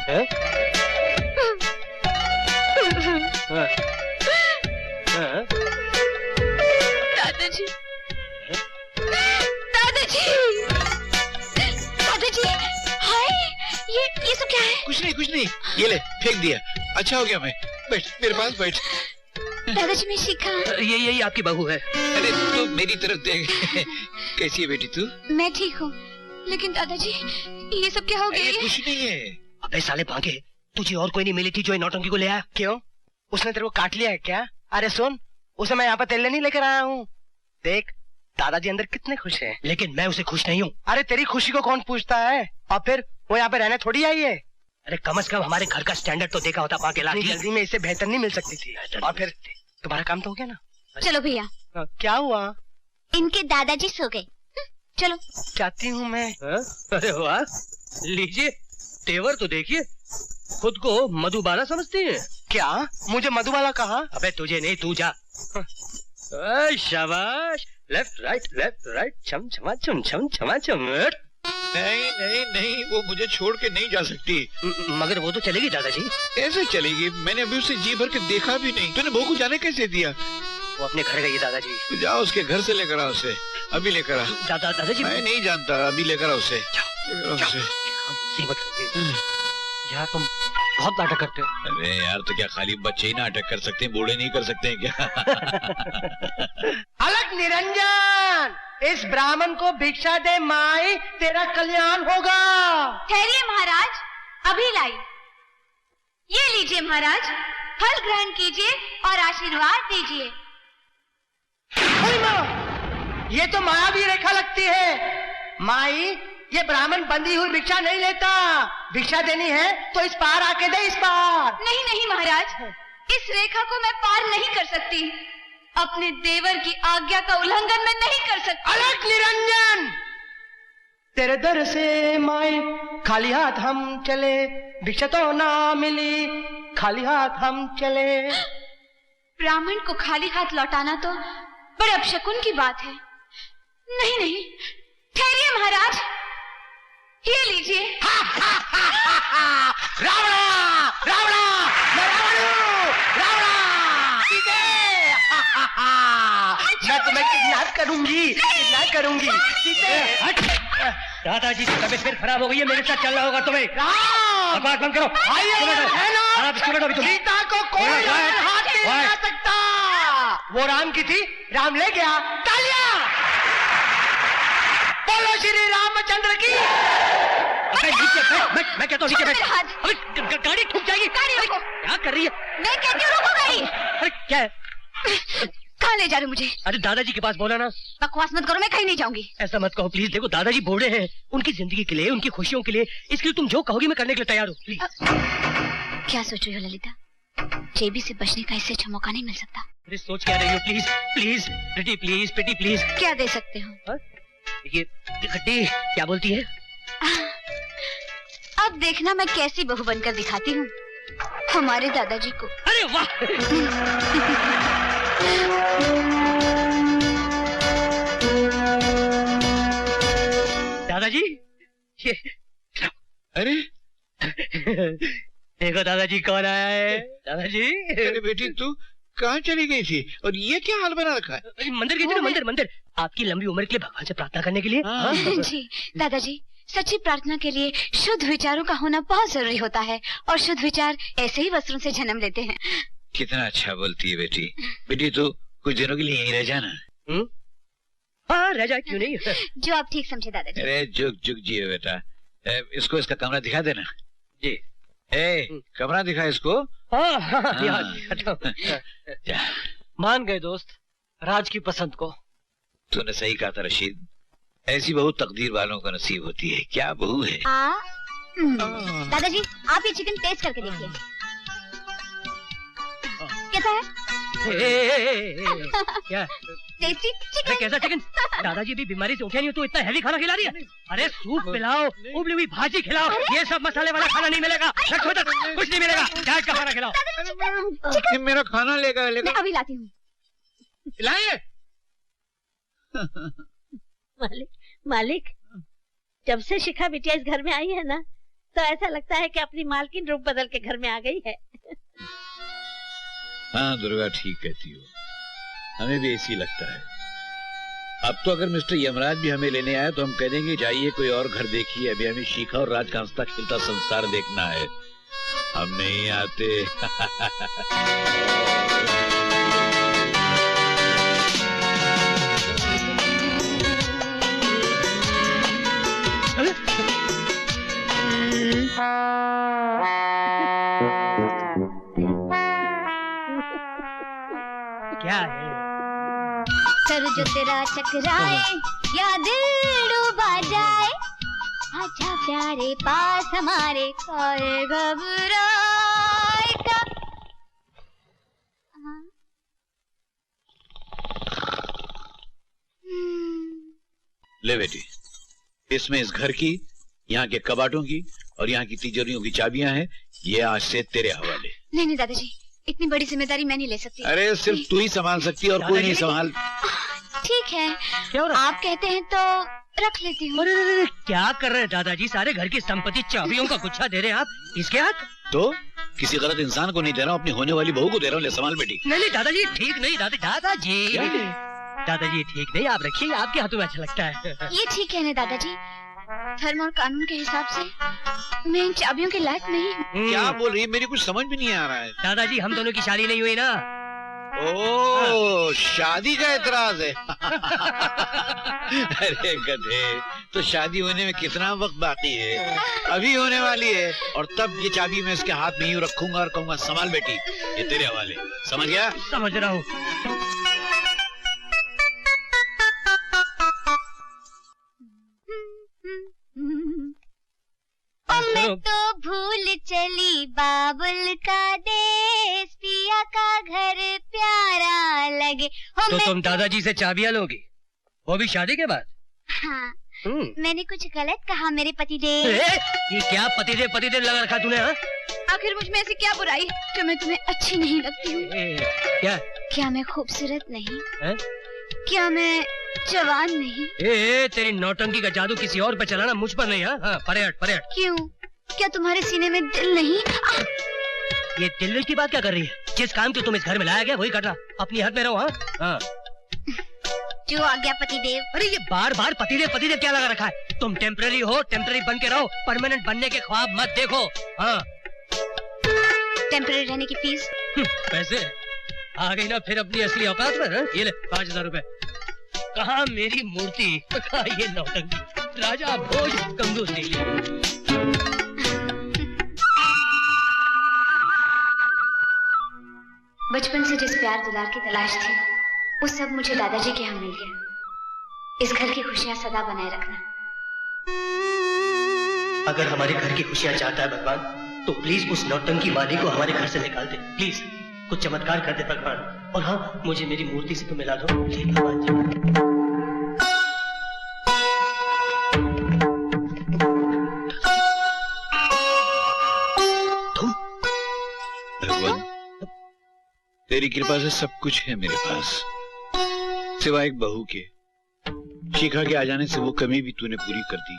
दादाजी, दादाजी, दादाजी, हाय, ये सब क्या है? कुछ नहीं, ये ले, फेंक दिया। अच्छा हो गया मैं। बैठ, मेरे पास बैठ। दादाजी मैं शिखा। यही आपकी बहू है। अरे तू मेरी तरफ देख। कैसी है बेटी तू? मैं ठीक हूँ, लेकिन दादाजी ये सब क्या हो गया? कुछ नहीं है। अबे साले भागे, तुझे और कोई नहीं मिली थी जो नौटंकी को ले आया? क्यों, उसने तेरे को काट लिया है क्या? अरे सुन, उसे मैं यहाँ पर तेल नहीं लेकर आया हूँ। देख दादाजी अंदर कितने खुश हैं। लेकिन मैं उसे खुश नहीं हूँ। अरे तेरी खुशी को कौन पूछता है? और फिर वो यहाँ पे रहने थोड़ी आई है। अरे कम से कम हमारे घर का स्टैंडर्ड तो देखा होता पाकेला। जल्दी में इससे बेहतर नहीं मिल सकती थी। और फिर तुम्हारा काम तो हो गया ना? चलो भैया। क्या हुआ? इनके दादाजी सो गए। चलो। चाहती हूँ मैं। अरे वाह, लीजिए तेवर तो देखिए, खुद को मधुबाला समझती है क्या? मुझे मधुबाला कहा? अबे तुझे नहीं, तू जा। शाबाश, लेफ्ट राइट, छम छमा छम छम छमा छम। नहीं, वो मुझे छोड़ के नहीं जा सकती। मगर वो तो चलेगी दादाजी। ऐसे चलेगी? मैंने अभी उसे जी भर के देखा भी नहीं। तूने बहू को जाने कैसे दिया? वो अपने घर गई दादाजी। जाओ उसके घर से लेकर आ उसे, अभी लेकर आ। दादाजी मैं नहीं जानता, अभी लेकर आ उसे। यार तुम बहुत नाटक करते हो। अरे यार, तो क्या खाली बच्चे ही नाटक कर सकते हैं, बूढ़े नहीं कर सकते हैं क्या? अलग निरंजन, इस ब्राह्मण को भिक्षा दे माई, तेरा कल्याण होगा। ठहरिए महाराज, अभी लाई। ये लीजिए महाराज, फल ग्रहण कीजिए और आशीर्वाद दीजिए। ये तो मायावी रेखा लगती है। माई, ये ब्राह्मण बंधी हुई भिक्षा नहीं लेता। भिक्षा देनी है तो इस पार आके दे, इस पार। नहीं महाराज, इस रेखा को मैं पार नहीं कर सकती। अपने देवर की आज्ञा का उल्लंघन मैं नहीं कर सकती। अलग निरंजन, तेरे दर से माई खाली हाथ हम चले, भिक्षा तो ना मिली, खाली हाथ हम चले। ब्राह्मण को खाली हाथ लौटाना तो बड़े अपशकुन की बात है। नहीं, ठहरिए महाराज, ये लीजिए। रावणा, मैं रावण हूँ, मैं तुम्हें किडनैप करूंगी। दादाजी की तबीयत फिर खराब हो गई है, मेरे साथ चलना होगा तुम्हें। बकवास बंद करो। सीता को कोई हाथ नहीं लगा सकता। वो राम की थी, राम ले गया। तालियां बोलो श्री रामचंद्र की। मैं कहता हूँ अबे गाड़ी ठुक जाएगी। क्या कर रही है? मैं कहती हूँ रुको गाड़ी। अरे क्या है? कहाँ ले जा रहे मुझे? अरे दादाजी के पास बोला ना। बकवास मत करो, मैं कहीं नहीं जाऊंगी। ऐसा मत कहो प्लीज। देखो दादाजी बूढ़े हैं, उनकी जिंदगी के लिए, उनकी खुशियों के लिए, इसके लिए तुम जो कहोगी मैं करने के लिए तैयार हूँ। प्लीज। क्या सोच रही हो ललिता? जेबी से बचने का इससे अच्छा मौका नहीं मिल सकता। अरे सोच क्या रही हो? Please Preeti please. क्या दे सकते हो? ये खट्टी क्या बोलती है? अब देखना मैं कैसी बहू बनकर दिखाती हूँ हमारे दादाजी को। अरे वाह। दादाजी ये अरे देखो दादाजी कौन आया है। दादाजी। अरे बेटी तू कहाँ चली गई थी और ये क्या हाल बना रखा है? मंदिर गई थी ना, मंदिर आपकी लंबी उम्र के लिए, भगवान से प्रार्थना करने के लिए। जी दादाजी, सच्ची प्रार्थना के लिए शुद्ध विचारों का होना बहुत जरूरी होता है और शुद्ध विचार ऐसे ही वस्त्रों से जन्म लेते हैं। कितना अच्छा बोलती है बेटी। बेटी तू कुछ दिनों के लिए यहीं रह जाना। हाँ रह जाए, क्यों नहीं। जो आप ठीक समझे दादाजी। अरे जुग जियो बेटा। इसको इसका कमरा दिखा देना। जी। कमरा दिखा इसको। मान गए दोस्त, राज की पसंद को। तूने सही कहा था रशीद, ऐसी बहू तकदीर वालों को नसीब होती है। क्या बहू है। दादाजी आप ये चिकन टेस्ट करके देखिए, कैसा है? क्या टेस्टी चिकन। कैसा चिकन? दादाजी भी बीमारी से उठे नहीं हो तो इतना हैवी खाना खिला रही है। अरे सूप पिलाओ, उबली हुई भाजी खिलाओ, ये सब मसाले वाला खाना नहीं मिलेगा। कुछ नहीं मिलेगा, डाइट का खाना खिलाओ। मेरा खाना लेगा। मैं अभी लाती हूँ। लाइए। मालिक जब से शिखा बिटिया इस घर में आई है ना, तो ऐसा लगता है कि अपनी मालकिन रूप बदल के घर में आ गई है। हाँ दुर्गा ठीक कहती हो, हमें भी ऐसी लगता है। अब तो अगर मिस्टर यमराज भी हमें लेने आए तो हम कह देंगे जाइए कोई और घर देखिए, अभी हमें शिखा और राज का हंसता खेलता संसार देखना है, हम नहीं आते। क्या है? सर जो तेरा चकराए या दिल डूबा जाए, आजा प्यारे पास हमारे, कोई घबराए का। ले बेटी, इसमें इस घर की, यहाँ के कबाटों की और यहाँ की तिजोरियों की चाबियां हैं, ये आज से तेरे हवाले। नहीं नहीं दादाजी, इतनी बड़ी जिम्मेदारी मैं नहीं ले सकती। अरे सिर्फ तू ही संभाल सकती है और कोई नहीं संभाल। ठीक है, क्या हो रहा? आप कहते हैं तो रख लेती हूँ। अरे क्या कर रहे हैं दादाजी? सारे घर की संपत्ति चाबियों का गुच्छा दे रहे हैं आप इसके हाथ? तो किसी गलत इंसान को नहीं दे रहा हूँ, अपनी होने वाली बहू को दे रहा हूँ, ले संभाल बेटी। नहीं दादाजी ठीक नहीं, दादाजी ठीक नहीं, आप रखिए, आपके हाथों में अच्छा लगता है। ये ठीक है ना दादाजी, धर्म और कानून के हिसाब से मैं इन चाबियों के लायक नहीं हूँ। क्या बोल रही है, मेरी कुछ समझ भी नहीं आ रहा है। दादाजी हम दोनों की शादी नहीं हुई ना। ओ शादी का एतराज है। अरे गधे, तो शादी होने में कितना वक्त बाकी है, अभी होने वाली है, और तब ये चाबी मैं इसके हाथ में यूं रखूंगा और कहूंगा संभाल बेटी, ये तेरे हवाले। समझ गया? समझ रहा हूँ। मैं तो भूल चली बाबुल का देश, पिया का घर प्यारा लगे। तो तुम दादाजी से चाबियां लोगी, वो भी शादी के बाद? हाँ, मैंने कुछ गलत कहा मेरे पतिदेव? ये क्या पतिदेव लगा रखा तूने? हाँ? आखिर मुझ में ऐसी क्या बुराई जो मैं तुम्हें अच्छी नहीं लगती हूँ? क्या मैं खूबसूरत नहीं? क्या मैं जवान नहीं? तेरी नौटंकी का जादू किसी और पे चलाना, मुझ पर नहीं। हाँ परे हट। क्यों, क्या तुम्हारे सीने में दिल नहीं? ये दिल की बात क्या कर रही है? जिस काम के तुम इस घर में लाया गया वही करना, अपनी हद में रहो। हाँ जो आ गया पतिदेव। अरे ये बार पतिदेव क्या लगा रखा है? तुम टेम्पररी हो, टेम्पररी बन के रहो, परमानेंट बनने के ख्वाब मत देखो। हाँ टेम्पररी रहने की फीस? पैसे आ गई ना फिर अपनी असली औकात पर। ये ले 5000 रुपए। कहाँ मेरी मूर्ति, कहाँ ये नौटंकी, राजा भोज कंजूस नहीं। बचपन से जिस प्यार दुलार की तलाश थी वो सब मुझे दादाजी के यहाँ मिल गया। इस घर की खुशियाँ सदा बनाए रखना। अगर हमारे घर की खुशियाँ चाहता है भगवान, तो प्लीज उस नौटंकी वाली को हमारे घर से निकाल दे। प्लीज कुछ चमत्कार कर दे भगवान। और हाँ, मुझे मेरी मूर्ति से तो मिला दो प्लीज भगवान जी। भगवान तेरी कृपा से सब कुछ है मेरे पास, सिवाय एक बहू के। शिखा के आ जाने से वो कमी भी तूने पूरी कर दी।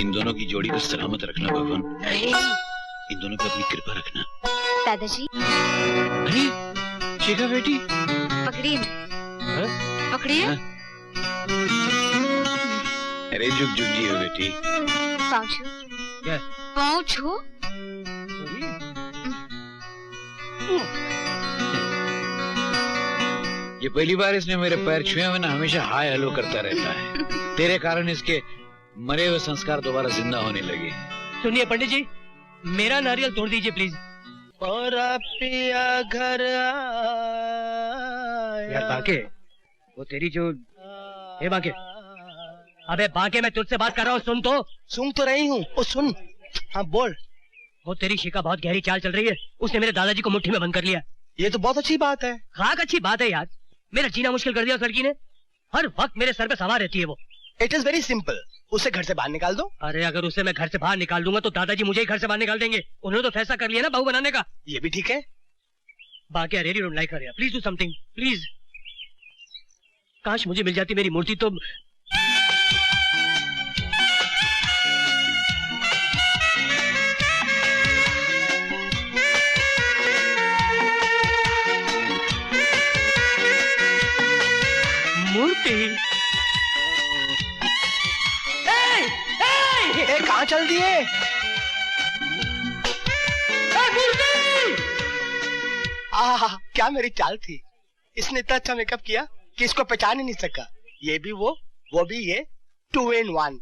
इन दोनों की जोड़ी को सलामत रखना भगवान, इन दोनों पर अपनी कृपा रखना। दादाजी अरे शिखा बेटी, पकड़िए, पकड़िए। अरे जुग जुग जी हो बेटी। पाँव छू। क्या? पाँव छू। ये पहली बार इसने मेरे पैर छुए हुए ना, हमेशा हाय हेलो करता रहता है। तेरे कारण इसके मरे हुए संस्कार दोबारा जिंदा होने लगे। सुनिए पंडित जी, मेरा नारियल तोड़ दीजिए प्लीज। और पिया घर यार बांके, वो तेरी जो ए बांके, अबे बांके मैं तुझसे बात कर रहा हूँ, सुन तो रही हूँ। ओ सुन, हाँ बोल। वो तेरी शिखा बहुत गहरी चाल चल रही है, उसने मेरे दादाजी को मुट्ठी में बंद कर लिया। ये तो बहुत अच्छी बात है। खाक अच्छी बात है यार, मेरा जीना मुश्किल कर दिया उस लड़की ने। हर वक्त मेरे सर पे सवार रहती है वो। इट इज वेरी सिंपल, उसे घर से बाहर निकाल दो। अरे अगर उसे मैं घर से बाहर निकाल दूंगा तो दादाजी मुझे ही घर से बाहर निकाल देंगे। उन्होंने तो फैसला कर लिया ना बहू बनाने का। ये भी ठीक है। बाकी I really don't like her, please do something please. काश मुझे मिल जाती मेरी मूर्ति तो। मूर्ति। कहाँ चल दिए? क्या मेरी चाल थी। इसने इतना अच्छा मेकअप किया कि इसको पहचान ही नहीं सका। ये भी वो भी ये, 2 in 1।